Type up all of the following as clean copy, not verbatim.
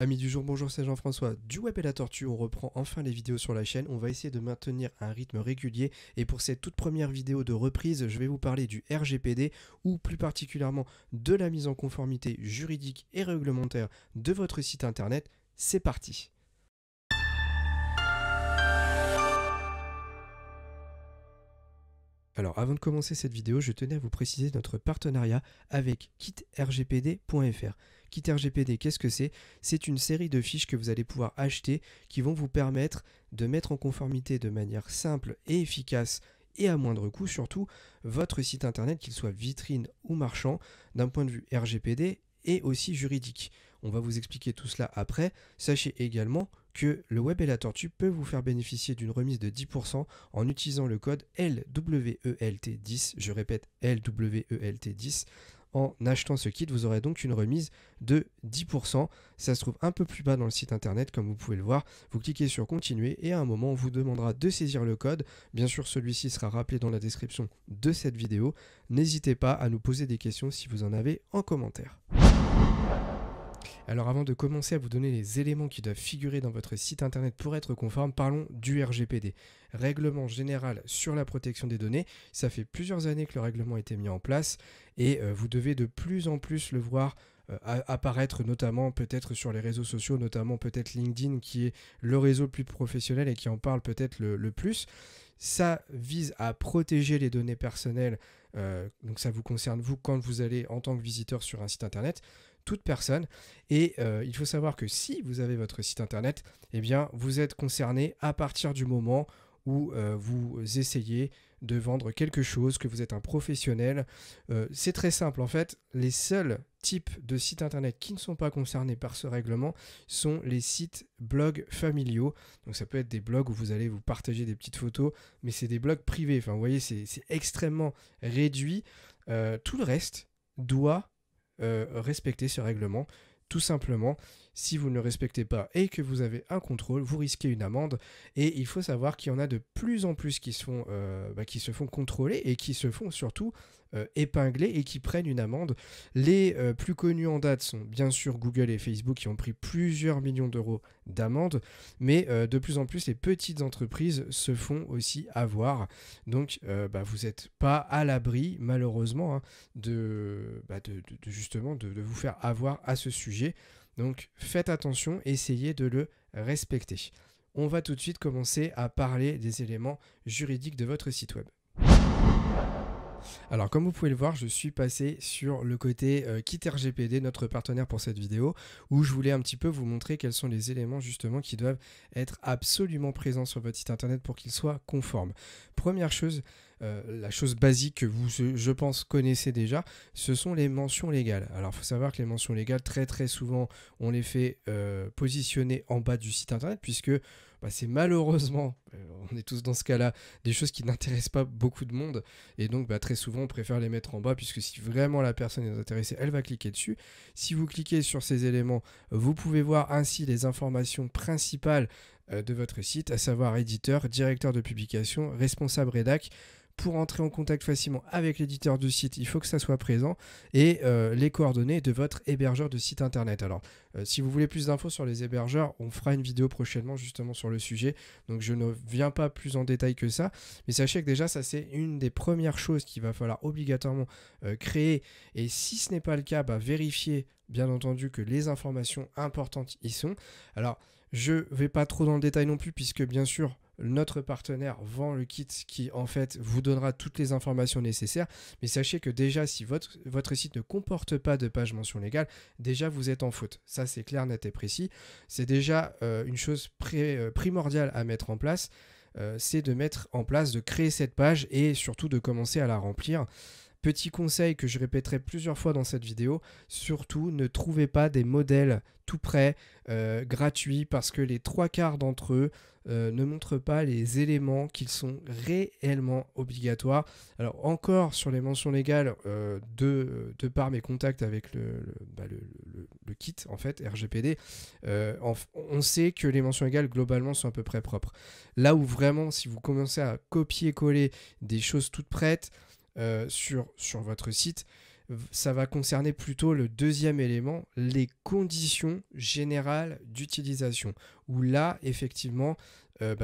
Amis du jour, bonjour, c'est Jean-François du Web et la Tortue. On reprend enfin les vidéos sur la chaîne. On va essayer de maintenir un rythme régulier. Et pour cette toute première vidéo de reprise, je vais vous parler du RGPD ou plus particulièrement de la mise en conformité juridique et réglementaire de votre site internet. C'est parti! Alors avant de commencer cette vidéo, je tenais à vous préciser notre partenariat avec kitrgpd.fr. KitRGPD, qu'est-ce que c'est? C'est une série de fiches que vous allez pouvoir acheter qui vont vous permettre de mettre en conformité de manière simple et efficace et à moindre coût surtout votre site internet, qu'il soit vitrine ou marchand, d'un point de vue RGPD et aussi juridique. On va vous expliquer tout cela après. Sachez également que le Web et la Tortue peut vous faire bénéficier d'une remise de 10% en utilisant le code LWELT10, je répète LWELT10. En achetant ce kit, vous aurez donc une remise de 10%. Ça se trouve un peu plus bas dans le site internet, comme vous pouvez le voir. Vous cliquez sur continuer et à un moment, on vous demandera de saisir le code. Bien sûr, celui-ci sera rappelé dans la description de cette vidéo. N'hésitez pas à nous poser des questions si vous en avez en commentaire. Alors avant de commencer à vous donner les éléments qui doivent figurer dans votre site internet pour être conforme, parlons du RGPD. Règlement général sur la protection des données. Ça fait plusieurs années que le règlement a été mis en place et vous devez de plus en plus le voir apparaître notamment peut-être sur les réseaux sociaux, notamment peut-être LinkedIn qui est le réseau le plus professionnel et qui en parle peut-être le plus. Ça vise à protéger les données personnelles, donc ça vous concerne vous quand vous allez en tant que visiteur sur un site internet, toute personne. Et il faut savoir que si vous avez votre site internet, eh bien vous êtes concerné à partir du moment où vous essayez de vendre quelque chose, que vous êtes un professionnel. C'est très simple en fait, les seuls types de sites internet qui ne sont pas concernés par ce règlement sont les sites blogs familiaux. Donc ça peut être des blogs où vous allez vous partager des petites photos, mais c'est des blogs privés. Enfin vous voyez, c'est extrêmement réduit. Tout le reste doit respecter ce règlement. Tout simplement, si vous ne le respectez pas et que vous avez un contrôle, vous risquez une amende. Et il faut savoir qu'il y en a de plus en plus qui se font contrôler et qui se font surtout épingler et qui prennent une amende. Les plus connus en date sont bien sûr Google et Facebook qui ont pris plusieurs millions d'euros d'amende, mais de plus en plus les petites entreprises se font aussi avoir. Donc vous n'êtes pas à l'abri malheureusement hein, justement de vous faire avoir à ce sujet. Donc faites attention, essayez de le respecter. On va tout de suite commencer à parler des éléments juridiques de votre site web. Alors comme vous pouvez le voir, je suis passé sur le côté KitRGPD, notre partenaire pour cette vidéo, où je voulais un petit peu vous montrer quels sont les éléments justement qui doivent être absolument présents sur votre site internet pour qu'il soit conforme. Première chose, la chose basique que vous, je pense, connaissez déjà, ce sont les mentions légales. Alors il faut savoir que les mentions légales, très souvent, on les fait positionner en bas du site internet, puisque c'est malheureusement, on est tous dans ce cas-là, des choses qui n'intéressent pas beaucoup de monde. Et donc très souvent, on préfère les mettre en bas, puisque si vraiment la personne est intéressée, elle va cliquer dessus. Si vous cliquez sur ces éléments, vous pouvez voir ainsi les informations principales de votre site, à savoir éditeur, directeur de publication, responsable rédac. Pour entrer en contact facilement avec l'éditeur du site, il faut que ça soit présent et les coordonnées de votre hébergeur de site internet. Alors, si vous voulez plus d'infos sur les hébergeurs, on fera une vidéo prochainement justement sur le sujet. Donc, je ne viens pas plus en détail que ça. Mais sachez que déjà, ça c'est une des premières choses qu'il va falloir obligatoirement créer. Et si ce n'est pas le cas, vérifier bien entendu que les informations importantes y sont. Alors, je ne vais pas trop dans le détail non plus puisque bien sûr, notre partenaire vend le kit qui en fait vous donnera toutes les informations nécessaires, mais sachez que déjà si votre site ne comporte pas de page mention légale, déjà vous êtes en faute. Ça c'est clair, net et précis. C'est déjà une chose primordiale à mettre en place, c'est de mettre en place, de créer cette page et surtout de commencer à la remplir. Petit conseil que je répéterai plusieurs fois dans cette vidéo, surtout ne trouvez pas des modèles tout prêts, gratuits, parce que les 3/4 d'entre eux ne montrent pas les éléments qui sont réellement obligatoires. Alors encore sur les mentions légales, de par mes contacts avec le kit en fait, RGPD, on sait que les mentions légales globalement sont à peu près propres. Là où vraiment, si vous commencez à copier-coller des choses toutes prêtes, sur votre site, ça va concerner plutôt le deuxième élément, les conditions générales d'utilisation. Où là, effectivement,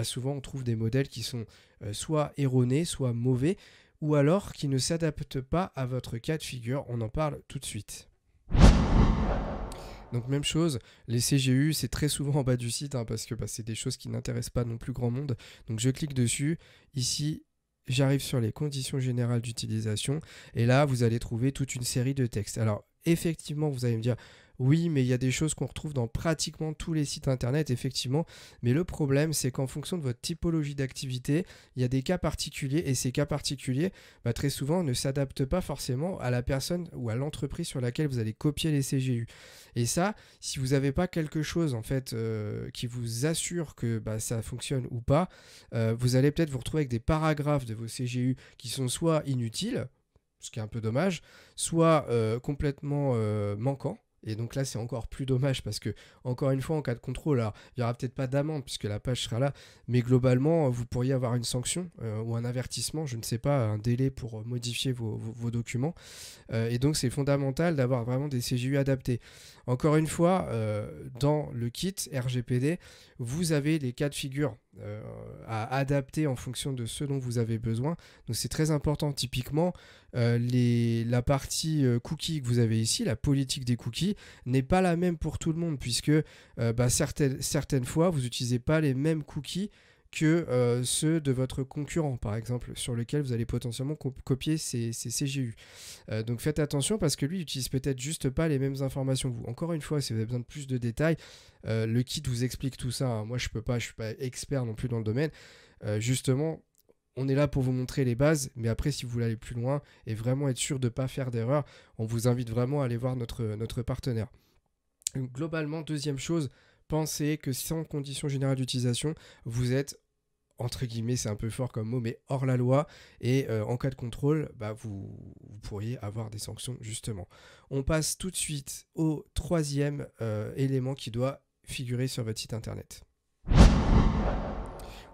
souvent on trouve des modèles qui sont soit erronés, soit mauvais, ou alors qui ne s'adaptent pas à votre cas de figure. On en parle tout de suite. Donc même chose, les CGU, c'est très souvent en bas du site, parce que c'est des choses qui n'intéressent pas non plus grand monde. Donc je clique dessus, ici j'arrive sur les conditions générales d'utilisation, et là vous allez trouver toute une série de textes. Alors effectivement, vous allez me dire, oui, mais il y a des choses qu'on retrouve dans pratiquement tous les sites internet, effectivement. Mais le problème, c'est qu'en fonction de votre typologie d'activité, il y a des cas particuliers. Et ces cas particuliers, très souvent, ne s'adaptent pas forcément à la personne ou à l'entreprise sur laquelle vous allez copier les CGU. Et ça, si vous n'avez pas quelque chose en fait qui vous assure que ça fonctionne ou pas, vous allez peut-être vous retrouver avec des paragraphes de vos CGU qui sont soit inutiles, ce qui est un peu dommage, soit complètement manquants. Et donc là, c'est encore plus dommage parce que, encore une fois, en cas de contrôle, alors, il n'y aura peut-être pas d'amende puisque la page sera là, mais globalement, vous pourriez avoir une sanction ou un avertissement, je ne sais pas, un délai pour modifier vos documents. Et donc, c'est fondamental d'avoir vraiment des CGU adaptés. Encore une fois, dans le kit RGPD, vous avez les cas de figure à adapter en fonction de ce dont vous avez besoin. Donc, c'est très important. Typiquement, la partie cookies que vous avez ici, la politique des cookies, n'est pas la même pour tout le monde puisque certaines fois, vous n'utilisez pas les mêmes cookies que ceux de votre concurrent, par exemple, sur lequel vous allez potentiellement copier ces CGU. Donc faites attention parce que lui, il n'utilise peut-être juste pas les mêmes informations que vous. Encore une fois, si vous avez besoin de plus de détails, le kit vous explique tout ça. Moi, je ne suis pas expert non plus dans le domaine. Justement, on est là pour vous montrer les bases, mais après, si vous voulez aller plus loin et vraiment être sûr de ne pas faire d'erreur, on vous invite vraiment à aller voir notre partenaire. Donc, globalement, deuxième chose, pensez que sans conditions générales d'utilisation, vous êtes, entre guillemets, c'est un peu fort comme mot, mais hors la loi, et en cas de contrôle, vous pourriez avoir des sanctions, justement. On passe tout de suite au troisième élément qui doit figurer sur votre site internet.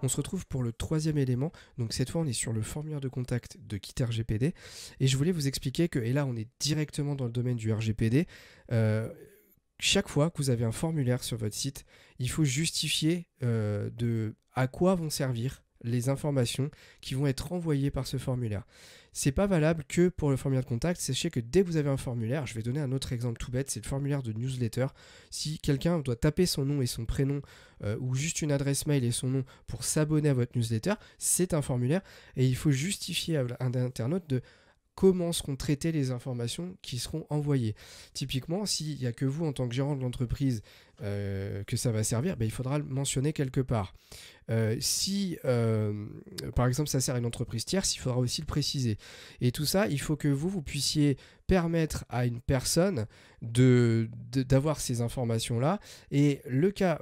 On se retrouve pour le troisième élément, donc cette fois on est sur le formulaire de contact de Kit RGPD, et je voulais vous expliquer que, et là on est directement dans le domaine du RGPD, chaque fois que vous avez un formulaire sur votre site, il faut justifier à quoi vont servir les informations qui vont être envoyées par ce formulaire. C'est pas valable que pour le formulaire de contact. Sachez que dès que vous avez un formulaire, je vais donner un autre exemple tout bête, c'est le formulaire de newsletter. Si quelqu'un doit taper son nom et son prénom ou juste une adresse mail et son nom pour s'abonner à votre newsletter, c'est un formulaire et il faut justifier à un internaute de comment seront traitées les informations qui seront envoyées. Typiquement, s'il n'y a que vous en tant que gérant de l'entreprise que ça va servir, il faudra le mentionner quelque part. Si par exemple ça sert à une entreprise tierce, il faudra aussi le préciser. Et tout ça, il faut que vous puissiez permettre à une personne d'avoir ces informations-là. Et le cas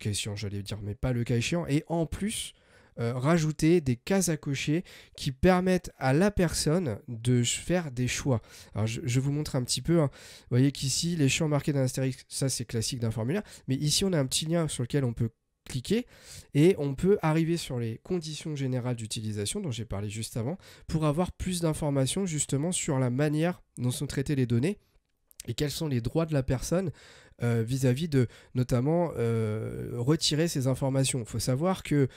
échéant, j'allais dire, mais pas le cas échéant, et en plus rajouter des cases à cocher qui permettent à la personne de faire des choix. Alors je vous montre un petit peu. Vous voyez qu'ici, les champs marqués d'un astérisque, ça c'est classique d'un formulaire. Mais ici, on a un petit lien sur lequel on peut cliquer et on peut arriver sur les conditions générales d'utilisation dont j'ai parlé juste avant pour avoir plus d'informations justement sur la manière dont sont traitées les données et quels sont les droits de la personne vis-à-vis de notamment retirer ces informations. Il faut savoir que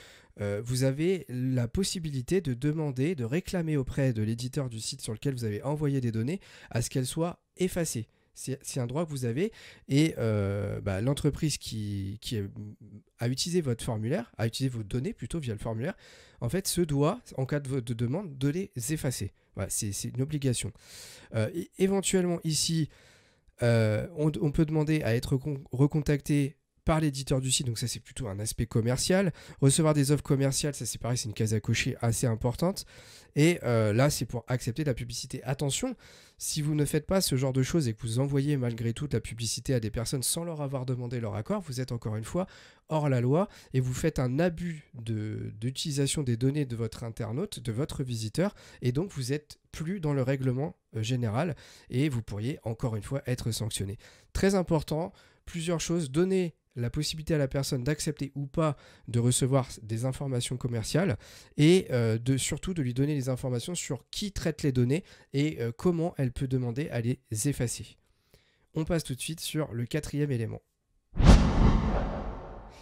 vous avez la possibilité de demander, de réclamer auprès de l'éditeur du site sur lequel vous avez envoyé des données à ce qu'elles soient effacées. C'est un droit que vous avez et l'entreprise qui a utilisé votre formulaire, a utilisé vos données plutôt via le formulaire, en fait se doit, en cas de demande, de les effacer. Voilà, c'est une obligation. Éventuellement ici, on peut demander à être recontacté par l'éditeur du site, donc ça c'est plutôt un aspect commercial. Recevoir des offres commerciales, ça c'est pareil, c'est une case à cocher assez importante. Et là c'est pour accepter de la publicité. Attention, si vous ne faites pas ce genre de choses et que vous envoyez malgré tout de la publicité à des personnes sans leur avoir demandé leur accord, vous êtes encore une fois hors la loi et vous faites un abus d'utilisation des données de votre internaute, de votre visiteur, et donc vous n'êtes plus dans le règlement général et vous pourriez encore une fois être sanctionné. Très important, plusieurs choses, donner la possibilité à la personne d'accepter ou pas de recevoir des informations commerciales et surtout de lui donner les informations sur qui traite les données et comment elle peut demander à les effacer. On passe tout de suite sur le quatrième élément.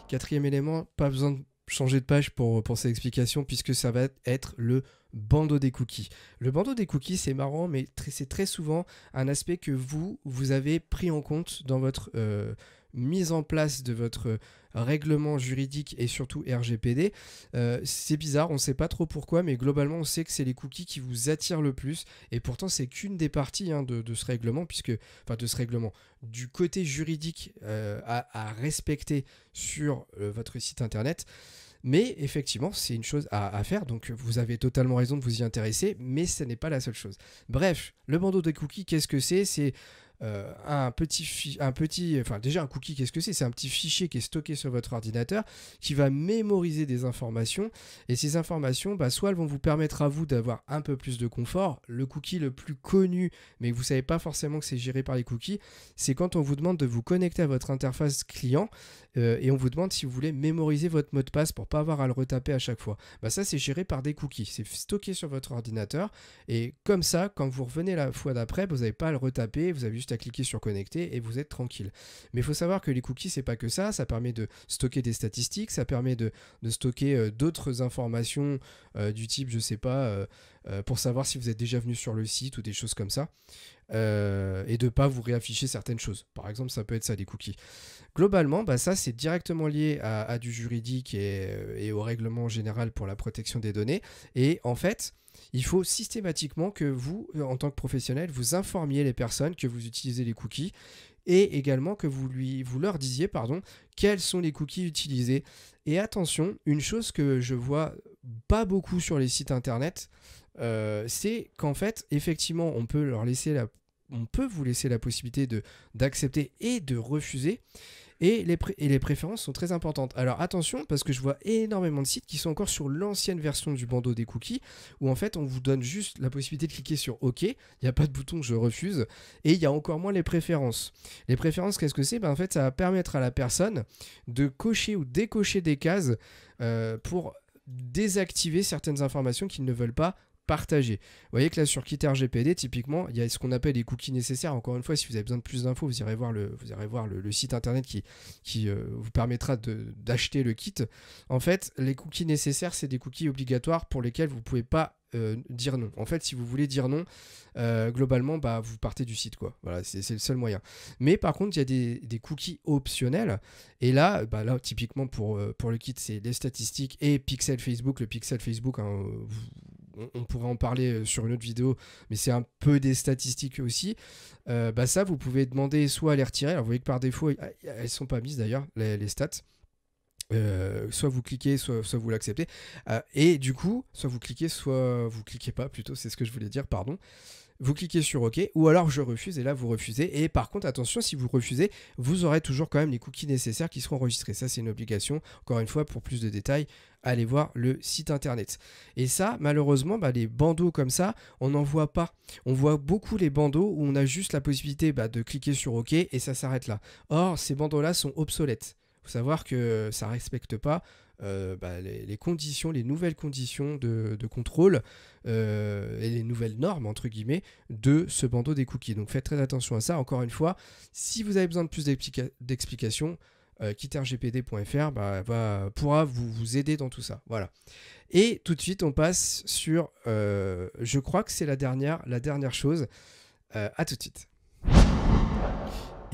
Quatrième élément, pas besoin de changer de page pour cette explication puisque ça va être le bandeau des cookies. Le bandeau des cookies, c'est marrant, mais c'est très souvent un aspect que vous avez pris en compte dans votre mise en place de votre règlement juridique et surtout RGPD. C'est bizarre, on ne sait pas trop pourquoi, mais globalement on sait que c'est les cookies qui vous attirent le plus et pourtant c'est qu'une des parties de ce règlement, du côté juridique à respecter sur votre site internet. Mais effectivement, c'est une chose à faire, donc vous avez totalement raison de vous y intéresser, mais ce n'est pas la seule chose. Bref, le bandeau des cookies, qu'est-ce que c'est ? C'est un cookie, qu'est-ce que c'est ? C'est un petit fichier qui est stocké sur votre ordinateur qui va mémoriser des informations et ces informations, soit elles vont vous permettre à vous d'avoir un peu plus de confort. Le cookie le plus connu, mais vous ne savez pas forcément que c'est géré par les cookies, c'est quand on vous demande de vous connecter à votre interface client et on vous demande si vous voulez mémoriser votre mot de passe pour pas avoir à le retaper à chaque fois. Ça, c'est géré par des cookies. C'est stocké sur votre ordinateur et comme ça, quand vous revenez la fois d'après, vous n'avez pas à le retaper, vous avez juste à cliquer sur connecter et vous êtes tranquille. Mais il faut savoir que les cookies, c'est pas que ça. Ça permet de stocker des statistiques, ça permet de stocker d'autres informations du type, je sais pas, pour savoir si vous êtes déjà venu sur le site ou des choses comme ça. Et de ne pas vous réafficher certaines choses. Par exemple, ça peut être ça, des cookies. Globalement, ça c'est directement lié à du juridique et au règlement général pour la protection des données. Et en fait, il faut systématiquement que vous, en tant que professionnel, vous informiez les personnes que vous utilisez les cookies et également que vous leur disiez quels sont les cookies utilisés. Et attention, une chose que je vois pas beaucoup sur les sites internet, c'est qu'en fait, effectivement, on peut vous laisser la possibilité d'accepter et de refuser. Et les préférences sont très importantes. Alors attention, parce que je vois énormément de sites qui sont encore sur l'ancienne version du bandeau des cookies, où en fait on vous donne juste la possibilité de cliquer sur OK, il n'y a pas de bouton je refuse, et il y a encore moins les préférences. Les préférences, qu'est-ce que c'est ? En fait, ça va permettre à la personne de cocher ou décocher des cases pour désactiver certaines informations qu'ils ne veulent pas partager. Vous voyez que là sur Kit RGPD, typiquement, il y a ce qu'on appelle les cookies nécessaires. Encore une fois, si vous avez besoin de plus d'infos, vous irez voir le site internet qui vous permettra d'acheter le kit. En fait, les cookies nécessaires, c'est des cookies obligatoires pour lesquels vous ne pouvez pas dire non. En fait, si vous voulez dire non, globalement, vous partez du site, quoi. Voilà, c'est le seul moyen. Mais par contre, il y a des cookies optionnels. Et là, typiquement pour le kit, c'est les statistiques et Pixel Facebook. Le Pixel Facebook, on pourrait en parler sur une autre vidéo, mais c'est un peu des statistiques aussi. Ça, vous pouvez demander soit à les retirer. Alors, vous voyez que par défaut, elles sont pas mises d'ailleurs, les stats. Soit vous cliquez, soit vous l'acceptez. Et du coup, soit vous cliquez pas, plutôt, c'est ce que je voulais dire, pardon. Vous cliquez sur OK, ou alors je refuse, et là vous refusez. Et par contre, attention, si vous refusez, vous aurez toujours quand même les cookies nécessaires qui seront enregistrés. Ça, c'est une obligation. Encore une fois, pour plus de détails, allez voir le site internet. Et ça, malheureusement, les bandeaux comme ça, on n'en voit pas. On voit beaucoup les bandeaux où on a juste la possibilité de cliquer sur OK et ça s'arrête là. Or, ces bandeaux-là sont obsolètes. Il faut savoir que ça ne respecte pas les conditions, les nouvelles conditions de contrôle et les nouvelles normes, entre guillemets, de ce bandeau des cookies. Donc faites très attention à ça. Encore une fois, si vous avez besoin de plus d'explications, kitrgpd.fr pourra vous aider dans tout ça. Voilà. Et tout de suite, on passe sur, je crois que c'est la dernière chose. À tout de suite.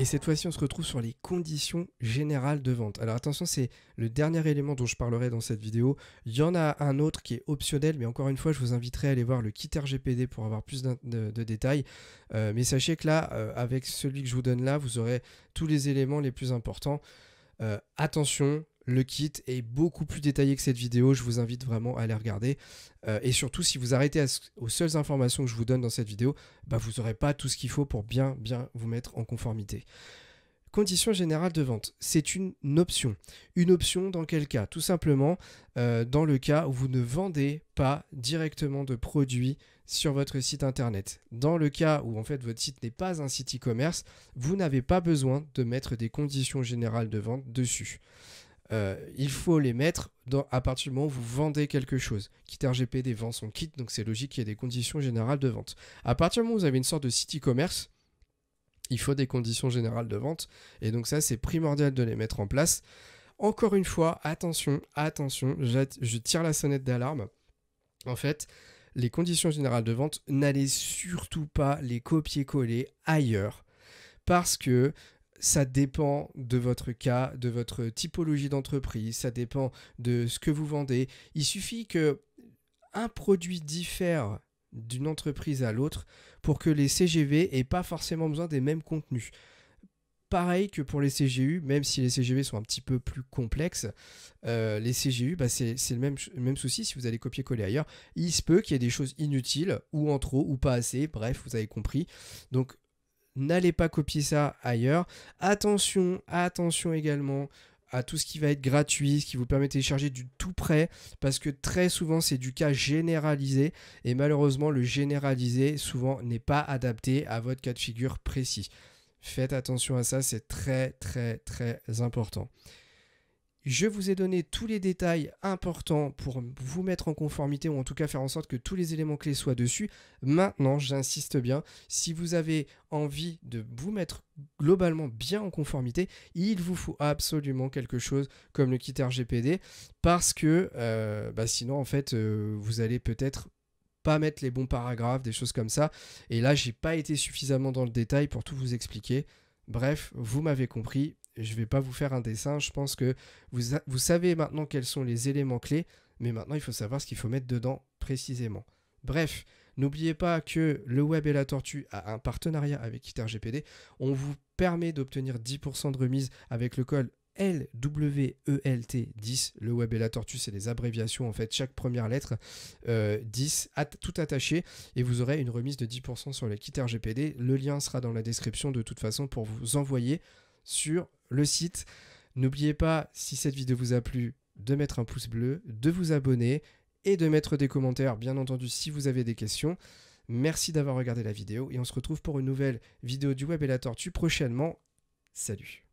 Et cette fois-ci, on se retrouve sur les conditions générales de vente. Alors attention, c'est le dernier élément dont je parlerai dans cette vidéo. Il y en a un autre qui est optionnel, mais encore une fois, je vous inviterai à aller voir le kit RGPD pour avoir plus de détails. Mais sachez que là, avec celui que je vous donne là, vous aurez tous les éléments les plus importants. Attention, le kit est beaucoup plus détaillé que cette vidéo, je vous invite vraiment à aller regarder. Et surtout, si vous arrêtez aux seules informations que je vous donne dans cette vidéo, vous n'aurez pas tout ce qu'il faut pour bien vous mettre en conformité. Conditions générales de vente, c'est une option. Une option dans quel cas? Tout simplement dans le cas où vous ne vendez pas directement de produits sur votre site internet. Dans le cas où en fait votre site n'est pas un site e-commerce, vous n'avez pas besoin de mettre des conditions générales de vente dessus. Il faut les mettre à partir du moment où vous vendez quelque chose. Kit RGPD vend son kit, donc c'est logique qu'il y ait des conditions générales de vente. À partir du moment où vous avez une sorte de site e-commerce, il faut des conditions générales de vente. Et donc ça, c'est primordial de les mettre en place. Encore une fois, attention, je tire la sonnette d'alarme. En fait, les conditions générales de vente, n'allez surtout pas les copier-coller ailleurs. Parce que ça dépend de votre cas, de votre typologie d'entreprise, ça dépend de ce que vous vendez. Il suffit que un produit diffère d'une entreprise à l'autre pour que les CGV aient pas forcément besoin des mêmes contenus. Pareil que pour les CGU, même si les CGV sont un petit peu plus complexes, les CGU, c'est le même souci si vous allez copier-coller ailleurs. Il se peut qu'il y ait des choses inutiles, ou en trop, ou pas assez, bref, vous avez compris. Donc, n'allez pas copier ça ailleurs. Attention également à tout ce qui va être gratuit, ce qui vous permet de télécharger du tout prêt, parce que très souvent c'est du cas généralisé, et malheureusement le généralisé souvent n'est pas adapté à votre cas de figure précis. Faites attention à ça, c'est très important. Je vous ai donné tous les détails importants pour vous mettre en conformité ou en tout cas faire en sorte que tous les éléments clés soient dessus. Maintenant, j'insiste bien, si vous avez envie de vous mettre globalement bien en conformité, il vous faut absolument quelque chose comme le kit RGPD parce que sinon, en fait, vous allez peut-être pas mettre les bons paragraphes, des choses comme ça. Et là, j'ai pas été suffisamment dans le détail pour tout vous expliquer. Bref, vous m'avez compris. Je ne vais pas vous faire un dessin, je pense que vous savez maintenant quels sont les éléments clés, mais maintenant il faut savoir ce qu'il faut mettre dedans précisément. Bref, n'oubliez pas que le Web et la Tortue a un partenariat avec Kit RGPD. On vous permet d'obtenir 10% de remise avec le code LWELT10. Le Web et la Tortue, c'est les abréviations en fait, chaque première lettre 10, tout attaché, et vous aurez une remise de 10% sur le Kit RGPD. Le lien sera dans la description de toute façon pour vous envoyer sur le site. N'oubliez pas, si cette vidéo vous a plu, de mettre un pouce bleu, de vous abonner et de mettre des commentaires, bien entendu, si vous avez des questions. Merci d'avoir regardé la vidéo et on se retrouve pour une nouvelle vidéo du Web et la Tortue prochainement. Salut!